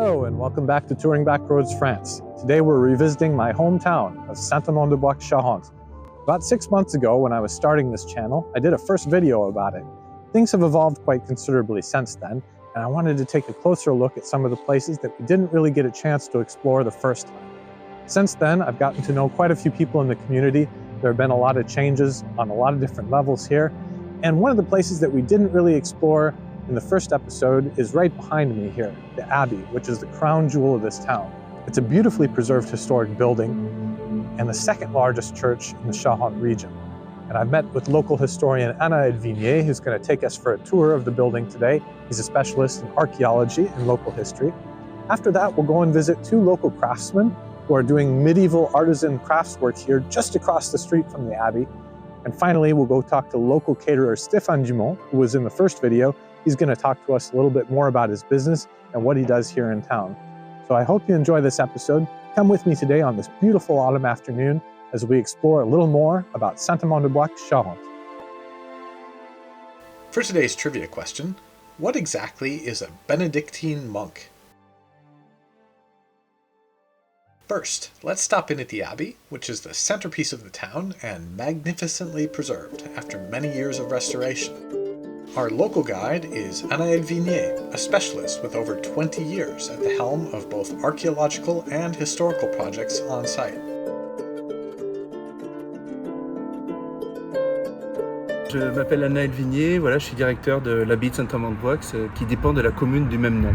Hello and welcome back to Touring Backroads France. Today we're revisiting my hometown of Saint-Amand-de-Bois-Charente. About 6 months ago when I was starting this channel, I did a first video about it. Things have evolved quite considerably since then, and I wanted to take a closer look at some of the places that we didn't really get a chance to explore the first time. Since then, I've gotten to know quite a few people in the community. There have been a lot of changes on a lot of different levels here, and one of the places that we didn't really explore in the first episode is right behind me here, the Abbey, which is the crown jewel of this town. It's a beautifully preserved historic building and the second largest church in the Charente region. And I've met with local historian Anaël Vignier, who's going to take us for a tour of the building today. He's a specialist in archaeology and local history. After that, we'll go and visit two local craftsmen who are doing medieval artisan craftswork here just across the street from the Abbey. And finally, we'll go talk to local caterer Stéphane Dumont, who was in the first video. He's going to talk to us a little bit more about his business and what he does here in town. So I hope you enjoy this episode. Come with me today on this beautiful autumn afternoon as we explore a little more about Saint-Amand-de-Bois-Charente. For today's trivia question, what exactly is a Benedictine monk? First, let's stop in at the Abbey, which is the centerpiece of the town and magnificently preserved after many years of restoration. Our local guide is Anaël Vignier, a specialist with over 20 years at the helm of both archaeological and historical projects on site. Je m'appelle Anaël Vignier, voilà, je suis directeur de l'abbaye de Saint-Amand-de-Bois qui dépend de la commune du même nom.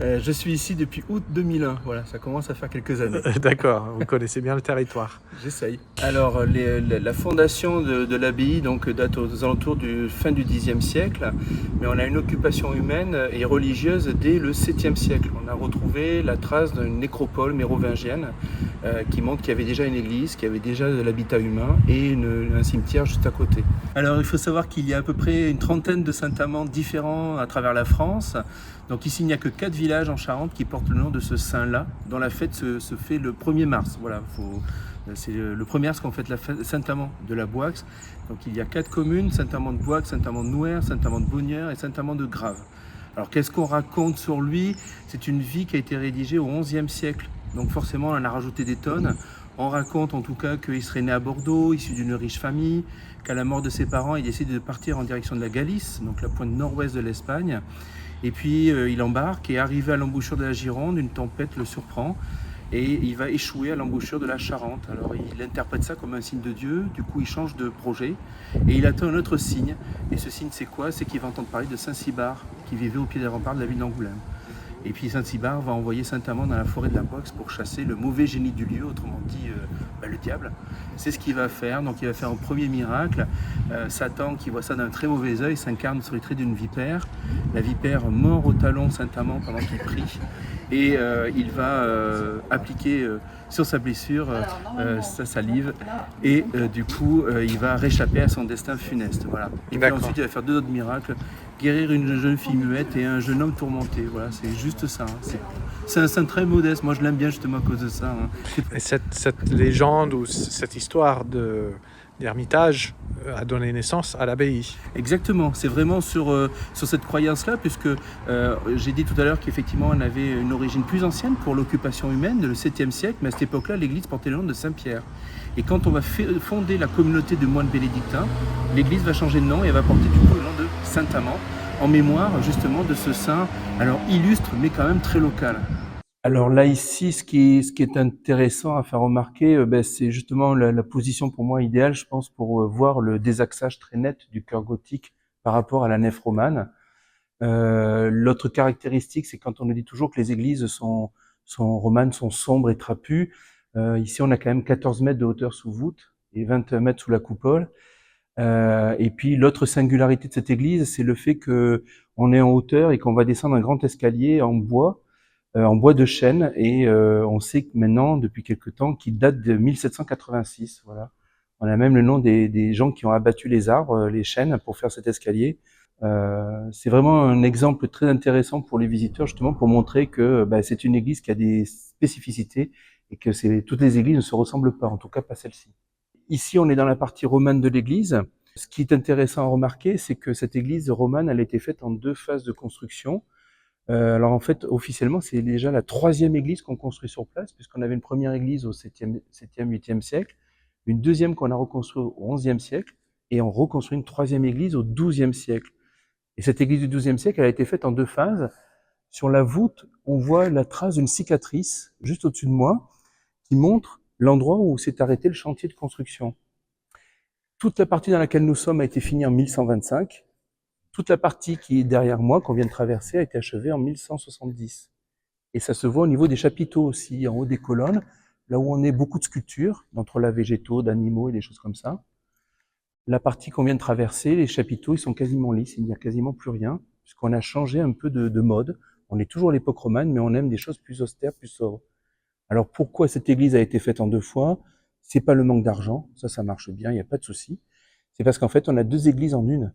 Je suis ici depuis août 2001, voilà, ça commence à faire quelques années. D'accord, vous connaissez bien le territoire. J'essaye. Alors, la fondation de l'abbaye date aux alentours du fin du Xe siècle, mais on a une occupation humaine et religieuse dès le 7e siècle. On a retrouvé la trace d'une nécropole mérovingienne qui montre qu'il y avait déjà une église, qu'il y avait déjà de l'habitat humain et un cimetière juste à côté. Alors, il faut savoir qu'il y a à peu près une trentaine de Saint-Amand différents à travers la France. Donc ici, il n'y a que 4 villages en Charente qui portent le nom de ce saint-là, dont la fête se fait le 1er mars. Voilà, c'est le 1er mars qu'on fête la fête Saint-Amand de la Boix. Donc il y a 4 communes, Saint-Amand-de-Boix, Saint-Amand-de-Nouer, Saint-Amand-de-Bonnieure et Saint-Amand-de-Grave. Alors qu'est-ce qu'on raconte sur lui? C'est une vie qui a été rédigée au XIe siècle. Donc forcément, on en a rajouté des tonnes. On raconte en tout cas qu'il serait né à Bordeaux, issu d'une riche famille, qu'à la mort de ses parents, il décide de partir en direction de la Galice, donc la pointe nord-ouest de l'Espagne. Et puis il embarque et arrivé à l'embouchure de la Gironde, une tempête le surprend et il va échouer à l'embouchure de la Charente. Alors il interprète ça comme un signe de Dieu, du coup il change de projet et il attend un autre signe. Et ce signe c'est quoi? C'est qu'il va entendre parler de Saint-Cybard qui vivait au pied des remparts de la ville d'Angoulême. Et puis Saint-Cybard va envoyer Saint-Amand dans la forêt de la Boix pour chasser le mauvais génie du lieu, autrement dit le diable. C'est ce qu'il va faire, donc il va faire un premier miracle. Satan, qui voit ça d'un très mauvais œil, s'incarne sur les traits d'une vipère. La vipère mord au talon Saint-Amand pendant qu'il prie. Et il va appliquer sur sa blessure sa salive. Et du coup, il va réchapper à son destin funeste. Voilà. Et puis ensuite, il va faire 2 autres miracles. Guérir une jeune fille muette et un jeune homme tourmenté. Voilà, c'est juste ça. Hein. C'est un saint très modeste. Moi, je l'aime bien justement à cause de ça. Hein. Et cette légende ou cette histoire d'ermitage a donné naissance à l'abbaye. Exactement, c'est vraiment sur cette croyance-là, puisque j'ai dit tout à l'heure qu'effectivement on avait une origine plus ancienne pour l'occupation humaine, le 7e siècle, mais à cette époque-là, l'église portait le nom de Saint-Pierre. Et quand on va fonder la communauté de moines bénédictins, l'église va changer de nom et elle va porter du coup le nom de Saint-Amand, en mémoire justement de ce saint, alors illustre, mais quand même très local. Alors là, ici, ce qui est intéressant à faire remarquer, c'est justement la position pour moi idéale, je pense, pour voir le désaxage très net du chœur gothique par rapport à la nef romane. L'autre caractéristique, c'est quand on nous dit toujours que les églises romanes sont sombres et trapues. Ici, on a quand même 14 mètres de hauteur sous voûte et 20 mètres sous la coupole. Et puis, l'autre singularité de cette église, c'est le fait que on est en hauteur et qu'on va descendre un grand escalier en bois de chêne, et on sait que maintenant, depuis quelque temps, qu'il date de 1786. Voilà. On a même le nom des gens qui ont abattu les arbres, les chênes, pour faire cet escalier. C'est vraiment un exemple très intéressant pour les visiteurs, justement, pour montrer que c'est une église qui a des spécificités et que toutes les églises ne se ressemblent pas, en tout cas pas celle-ci. Ici, on est dans la partie romane de l'église. Ce qui est intéressant à remarquer, c'est que cette église romane, elle a été faite en 2 phases de construction. Alors en fait, officiellement, c'est déjà la troisième église qu'on construit sur place, puisqu'on avait une première église au 7e, 8e siècle, une deuxième qu'on a reconstruite au 11e siècle, et on reconstruit une troisième église au 12e siècle. Et cette église du 12e siècle, elle a été faite en deux phases. Sur la voûte, on voit la trace d'une cicatrice juste au-dessus de moi, qui montre l'endroit où s'est arrêté le chantier de construction. Toute la partie dans laquelle nous sommes a été finie en 1125. Toute la partie qui est derrière moi, qu'on vient de traverser, a été achevée en 1170. Et ça se voit au niveau des chapiteaux aussi, en haut des colonnes, là où on est beaucoup de sculptures, d'entrelacs végétaux, d'animaux et des choses comme ça. La partie qu'on vient de traverser, les chapiteaux, ils sont quasiment lisses, il n'y a quasiment plus rien, puisqu'on a changé un peu de mode. On est toujours à l'époque romane, mais on aime des choses plus austères, plus sobres. Alors pourquoi cette église a été faite en deux fois? C'est pas le manque d'argent, ça marche bien, il n'y a pas de souci. C'est parce qu'en fait, on a deux églises en une.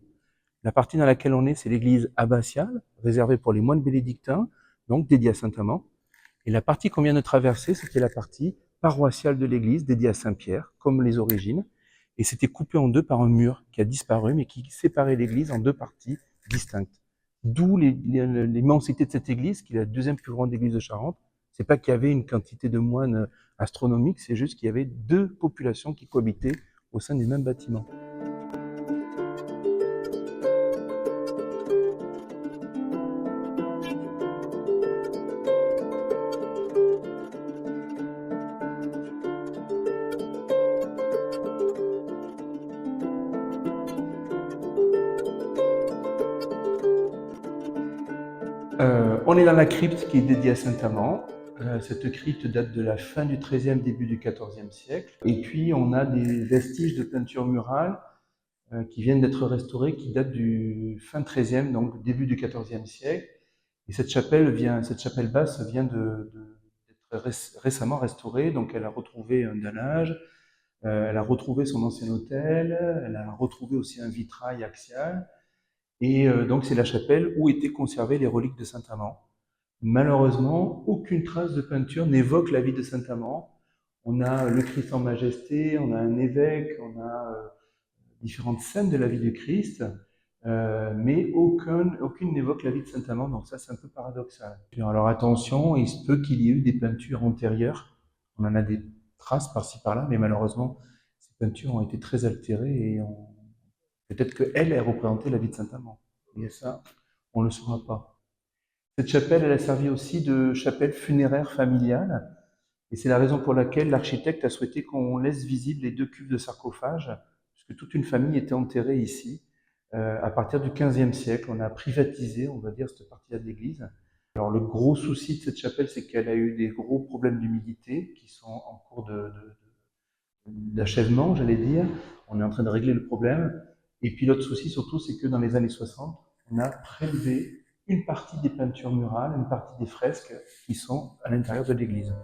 La partie dans laquelle on est, c'est l'église abbatiale, réservée pour les moines bénédictins, donc dédiée à Saint-Amand. Et la partie qu'on vient de traverser, c'était la partie paroissiale de l'église, dédiée à Saint-Pierre, comme les origines. Et c'était coupé en deux par un mur qui a disparu, mais qui séparait l'église en deux parties distinctes. D'où l'immensité de cette église, qui est la deuxième plus grande église de Charente. C'est pas qu'il y avait une quantité de moines astronomique, c'est juste qu'il y avait deux populations qui cohabitaient au sein du même bâtiment. On est dans la crypte qui est dédiée à Saint-Amand. Cette crypte date de la fin du XIIIe, début du XIVe siècle. Et puis on a des vestiges de peinture murale qui viennent d'être restaurés, qui datent du fin XIIIe, donc début du XIVe siècle. Et cette chapelle basse vient d'être récemment restaurée, donc elle a retrouvé un dallage, elle a retrouvé son ancien autel, elle a retrouvé aussi un vitrail axial. Et donc c'est la chapelle où étaient conservées les reliques de Saint-Amand. Malheureusement, aucune trace de peinture n'évoque la vie de Saint-Amand. On a le Christ en majesté, on a un évêque, on a différentes scènes de la vie du Christ, mais aucune n'évoque la vie de Saint-Amand, donc ça c'est un peu paradoxal. Alors attention, il se peut qu'il y ait eu des peintures antérieures, on en a des traces par-ci par-là, mais malheureusement ces peintures ont été très altérées et peut-être qu'elle représentait la vie de Saint-Amand. Et ça, on ne le saura pas. Cette chapelle, elle a servi aussi de chapelle funéraire familiale. Et c'est la raison pour laquelle l'architecte a souhaité qu'on laisse visible les deux cuves de sarcophage, puisque toute une famille était enterrée ici. À partir du XVe siècle, on a privatisé, on va dire, cette partie-là de l'église. Alors le gros souci de cette chapelle, c'est qu'elle a eu des gros problèmes d'humidité qui sont en cours d'achèvement, j'allais dire. On est en train de régler le problème. Et puis l'autre souci surtout, c'est que dans les années 60, on a prélevé une partie des peintures murales, une partie des fresques qui sont à l'intérieur de l'église.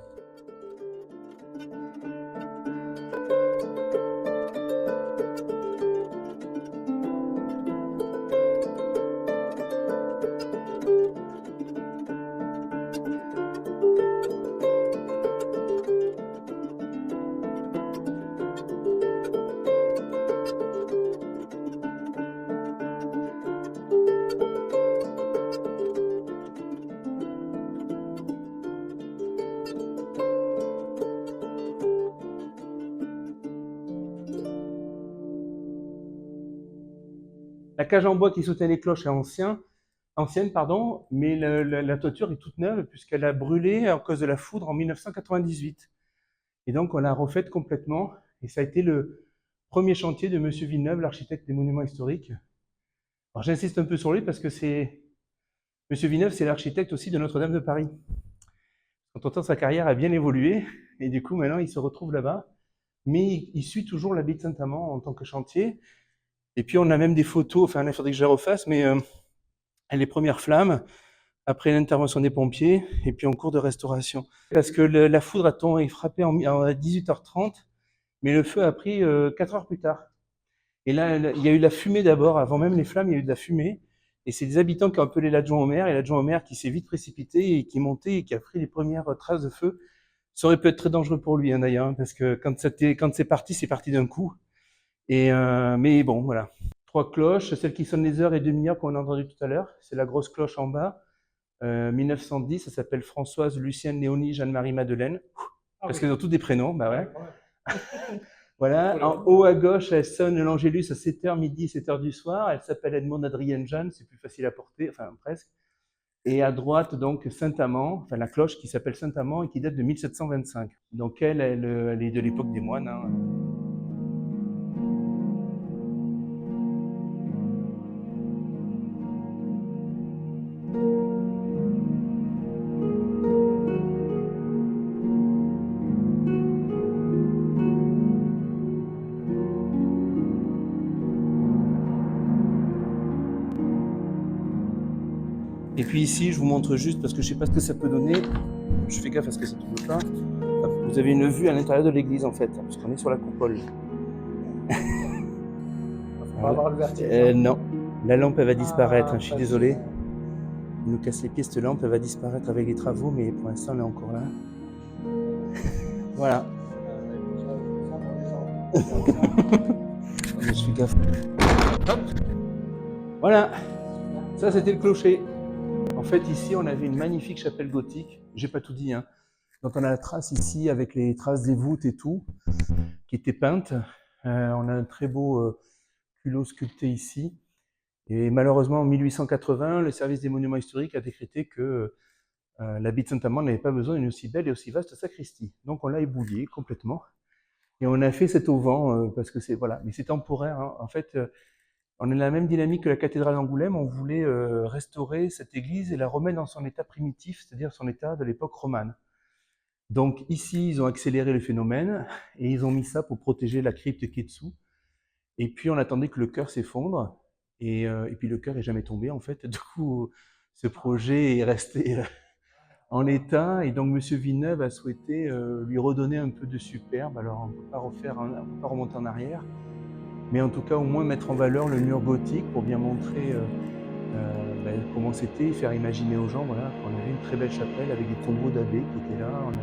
La cage en bois qui soutient les cloches est ancienne, mais la toiture est toute neuve puisqu'elle a brûlé à cause de la foudre en 1998. Et donc on l'a refaite complètement et ça a été le premier chantier de Monsieur Villeneuve, l'architecte des monuments historiques. Alors j'insiste un peu sur lui parce que Monsieur Villeneuve, c'est l'architecte aussi de Notre-Dame de Paris. Entre-temps, sa carrière a bien évolué et du coup maintenant il se retrouve là-bas, mais il suit toujours l'abbaye de Saint-Amand en tant que chantier. Et puis on a même des photos, enfin il faudrait que je les refasse, mais les premières flammes, après l'intervention des pompiers, et puis en cours de restauration. Parce que la foudre est frappée à 18h30, mais le feu a pris 4 heures plus tard. Et là, il y a eu la fumée d'abord, avant même les flammes, il y a eu de la fumée. Et c'est des habitants qui ont appelé l'adjoint au maire, et l'adjoint au maire qui s'est vite précipité et qui est monté et qui a pris les premières traces de feu. Ça aurait pu être très dangereux pour lui, d'ailleurs, parce que quand c'est parti d'un coup. Mais bon, voilà. 3 cloches, celle qui sonne les heures et demi-heures qu'on a entendu tout à l'heure, c'est la grosse cloche en bas. 1910, ça s'appelle Françoise, Lucienne, Léonie, Jeanne-Marie, Madeleine. Parce qu'elles ont tous des prénoms, bah ouais. Voilà, en haut à gauche, elle sonne l'Angélus à 7h midi, 7h du soir. Elle s'appelle Edmond Adrienne Jeanne, c'est plus facile à porter, enfin presque. Et à droite, donc, Saint-Amand, enfin la cloche qui s'appelle Saint-Amand et qui date de 1725. Donc elle est de l'époque des moines. Hein. Et puis ici, je vous montre juste, parce que je ne sais pas ce que ça peut donner, je fais gaffe à ce que ça ne tombe pas. Vous avez une vue à l'intérieur de l'église en fait, parce qu'on est sur la coupole. On va avoir le vertige. Non, la lampe elle va disparaître, je suis désolé. Il nous casse les pieds cette lampe, elle va disparaître avec les travaux, mais pour l'instant elle est encore là. Voilà. Je suis gaffe. Hop. Voilà, ça c'était le clocher. En fait, ici, on avait une magnifique chapelle gothique. J'ai pas tout dit, hein. Donc, on a la trace ici avec les traces des voûtes et tout, qui étaient peintes. On a un très beau culot sculpté ici. Et malheureusement, en 1880, le service des monuments historiques a décrété que l'abbaye de Saint-Amand n'avait pas besoin d'une aussi belle et aussi vaste sacristie. Donc, on l'a ébouillé complètement. Et on a fait cet auvent parce que c'est voilà, mais c'est temporaire. Hein. En fait. On est dans la même dynamique que la cathédrale d'Angoulême, on voulait restaurer cette église et la remettre dans son état primitif, c'est-à-dire son état de l'époque romane. Donc ici, ils ont accéléré le phénomène et ils ont mis ça pour protéger la crypte qui est dessous. Et puis on attendait que le chœur s'effondre et puis le chœur n'est jamais tombé en fait. Du coup, ce projet est resté en état et donc Monsieur Villeneuve a souhaité lui redonner un peu de superbe. Alors on ne peut pas remonter en arrière. Mais en tout cas, au moins mettre en valeur le mur gothique pour bien montrer comment c'était, faire imaginer aux gens voilà, qu'on avait une très belle chapelle avec des tombeaux d'abbés qui étaient là. On avait...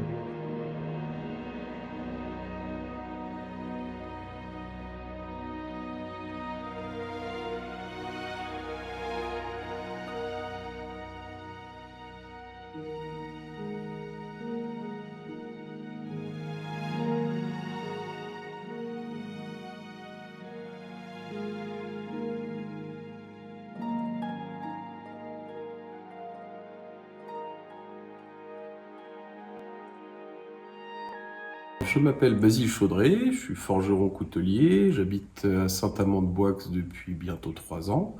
Je m'appelle Basile Chaudré, je suis forgeron coutelier, j'habite à Saint-Amand-de-Boixe depuis bientôt 3 ans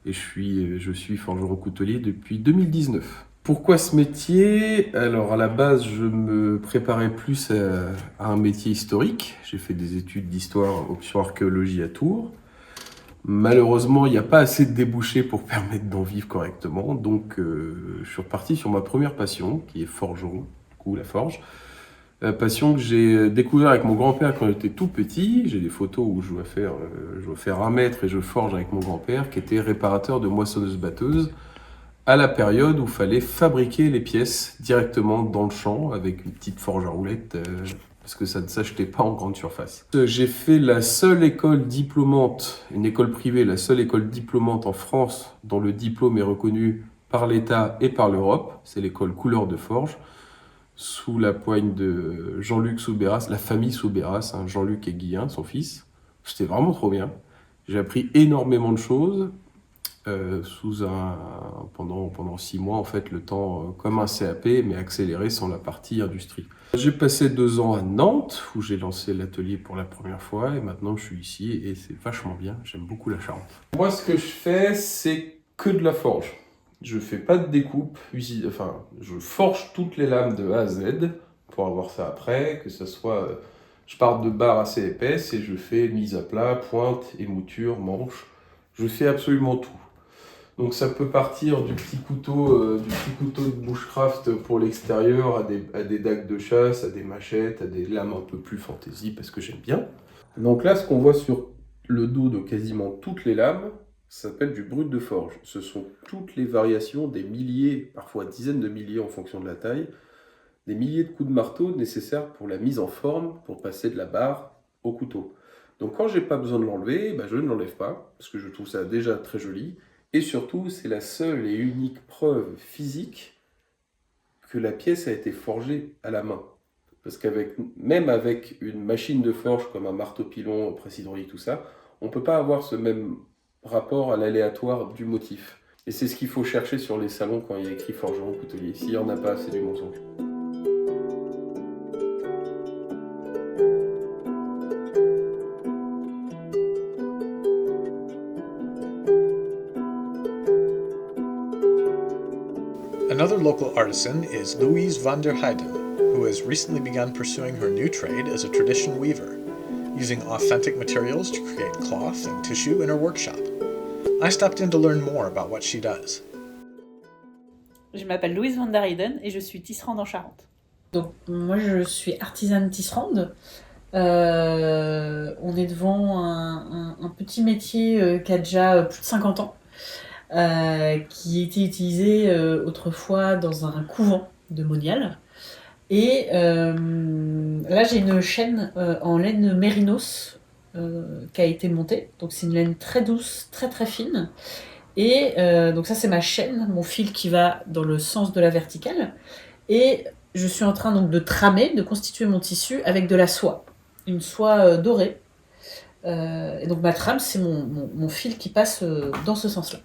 et je suis forgeron coutelier depuis 2019. Pourquoi ce métier? Alors à la base, je me préparais plus à un métier historique. J'ai fait des études d'histoire option archéologie à Tours. Malheureusement, il n'y a pas assez de débouchés pour permettre d'en vivre correctement, donc je suis reparti sur ma première passion, qui est forgeron, du coup la forge. Passion que j'ai découvert avec mon grand-père quand j'étais tout petit. J'ai des photos où je dois faire 1 mètre et je forge avec mon grand-père, qui était réparateur de moissonneuse-batteuse, à la période où il fallait fabriquer les pièces directement dans le champ avec une petite forge à roulettes, parce que ça ne s'achetait pas en grande surface. J'ai fait la seule école diplômante, une école privée, la seule école diplômante en France dont le diplôme est reconnu par l'État et par l'Europe. C'est l'école Couleur de Forge, sous la poigne de Jean-Luc Soubeyras, la famille Soubeyras, hein, Jean-Luc et Guillain, son fils. C'était vraiment trop bien. J'ai appris énormément de choses pendant 6 mois, en fait, le temps comme un CAP, mais accéléré sans la partie industrie. J'ai passé 2 ans à Nantes, où j'ai lancé l'atelier pour la première fois, et maintenant je suis ici, et c'est vachement bien, j'aime beaucoup la Charente. Moi, ce que je fais, c'est que de la forge. Je fais pas de découpe, je forge toutes les lames de A à Z pour avoir ça après, que ce soit, je pars de barres assez épaisses et je fais mise à plat, pointe, émouture, manche, je fais absolument tout. Donc ça peut partir du petit couteau de bushcraft pour l'extérieur à des dagues de chasse, à des machettes, à des lames un peu plus fantaisie parce que j'aime bien. Donc là, ce qu'on voit sur le dos de quasiment toutes les lames, ça s'appelle du brut de forge. Ce sont toutes les variations des milliers, parfois dizaines de milliers en fonction de la taille, des milliers de coups de marteau nécessaires pour la mise en forme, pour passer de la barre au couteau. Donc quand j'ai pas besoin de l'enlever, je ne l'enlève pas, parce que je trouve ça déjà très joli. Et surtout, c'est la seule et unique preuve physique que la pièce a été forgée à la main. Parce même avec une machine de forge comme un marteau-pilon, presse hydraulique, tout ça, on ne peut pas avoir ce même rapport à l'aléatoire du motif. Et c'est ce qu'il faut chercher sur les salons quand il y a écrit forgeron coutelier. S'il n'y en a pas, c'est du mensonge. Another local artisan is Louise van der Heijden, who has recently begun pursuing her new trade as a tradition weaver, using authentic materials to create cloth and tissue in her workshop. I stopped in to learn more about what she does. Je m'appelle Louise van der Heijden et je suis tisserande en Charente. Donc moi je suis artisane tisserande. On est devant un petit métier qui a déjà plus de 50 ans, qui était utilisé autrefois dans un couvent de Monial. Et là j'ai une chaîne en laine mérinos qui a été montée. Donc c'est une laine très douce, très très fine. Et donc ça c'est ma chaîne, mon fil qui va dans le sens de la verticale. Et je suis en train donc de tramer, de constituer mon tissu avec de la soie. Une soie dorée. Et donc ma trame c'est mon fil qui passe dans ce sens-là.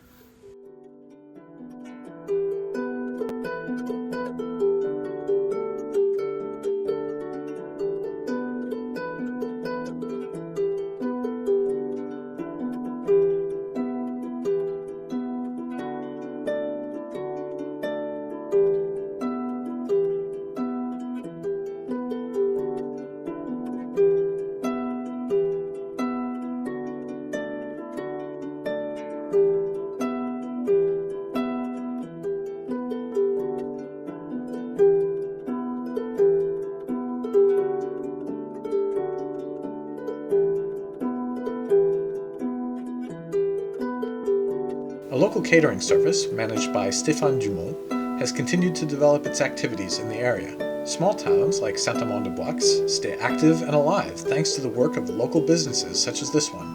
A local catering service, managed by Stéphane Dumont, has continued to develop its activities in the area. Small towns like Saint-Amand-de-Boix stay active and alive thanks to the work of local businesses such as this one.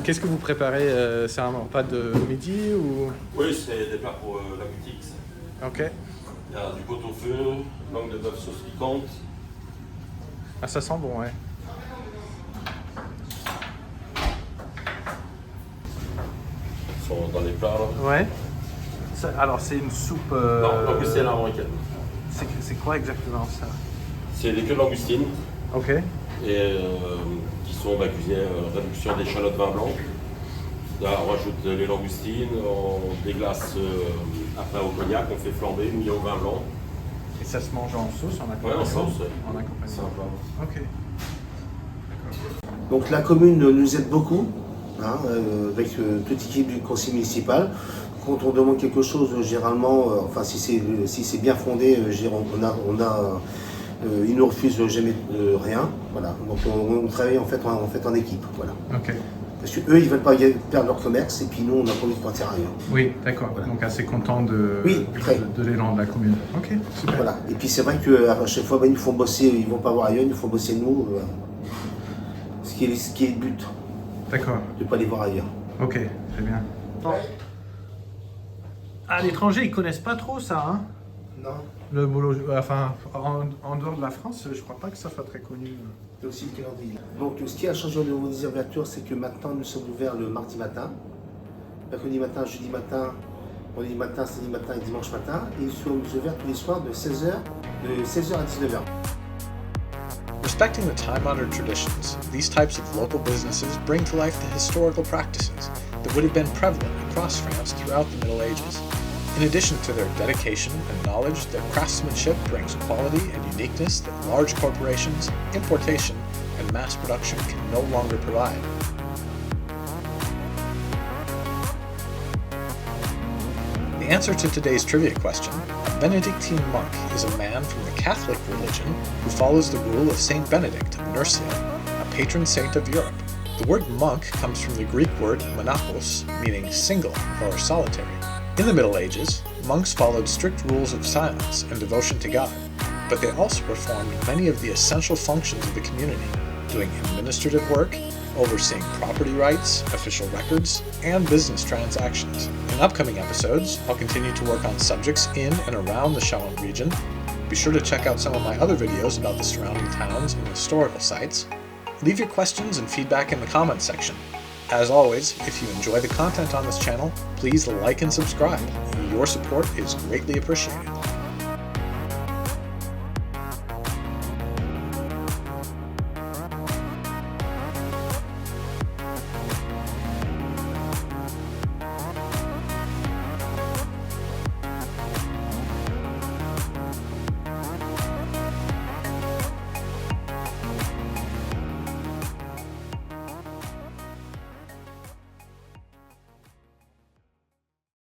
Qu'est-ce que vous préparez? C'est un repas de midi ou... Oui, c'est des plats pour la boutique. Ok. Il y a du pot-au-feu, langue de bœuf sauce piquante. Ah, ça sent bon, ouais. Ils sont dans les plats là. Ouais. Alors, c'est une soupe... Non, langoustine américaine. C'est quoi exactement ça? C'est des queues de langoustine. Ok. Et qui sont cuisinés réduction d'échalotes vin blanc. Là, on rajoute les langoustines, on déglace après au cognac, on fait flamber, mouillé au vin blanc. Et ça se mange en sauce, en Ouais, accompagnement? en sauce. En accompagnement. Simple. Ok. Donc la commune nous aide beaucoup, avec toute l'équipe du conseil municipal. Quand on demande quelque chose, généralement, si c'est bien fondé, ils ne refusent jamais rien. Voilà. Donc on travaille en fait en équipe. Voilà. Ok. Parce qu'eux, ils ne veulent pas perdre leur commerce et puis nous, on n'a pas envie de partir ailleurs. Oui, d'accord. Voilà. Donc assez content de l'élan de la commune. Ok, super. Voilà. Et puis c'est vrai qu'à chaque fois, ils nous font bosser, ils ne vont pas voir ailleurs, ils nous font bosser nous. Ce qui est le but. D'accord. De ne pas les voir ailleurs. Ok, très bien. À l'étranger, ils connaissent pas trop ça, hein? Non. Le boulot, enfin, en dehors de la France, je crois pas que ça soit très connu. C'est aussi le calendrier. Donc ce qui a changé au niveau des ouvertures, c'est que maintenant nous sommes ouverts le mardi matin, mercredi matin, jeudi matin, vendredi matin, samedi matin et dimanche matin. Et nous sommes ouverts tous les soirs de 16h à 19h. Respecting the time-honored traditions, these types of local businesses bring to life the historical practices that would have been prevalent across France throughout the Middle Ages. In addition to their dedication and knowledge, their craftsmanship brings quality and uniqueness that large corporations, importation, and mass production can no longer provide. The answer to today's trivia question: a Benedictine monk is a man from the Catholic religion who follows the rule of Saint Benedict of Nursia, a patron saint of Europe. The word monk comes from the Greek word monachos, meaning single or solitary. In the Middle Ages, monks followed strict rules of silence and devotion to God, but they also performed many of the essential functions of the community, doing administrative work, overseeing property rights, official records, and business transactions. In upcoming episodes, I'll continue to work on subjects in and around the Charente region. Be sure to check out some of my other videos about the surrounding towns and historical sites. Leave your questions and feedback in the comments section. As always, if you enjoy the content on this channel, please like and subscribe. Your support is greatly appreciated.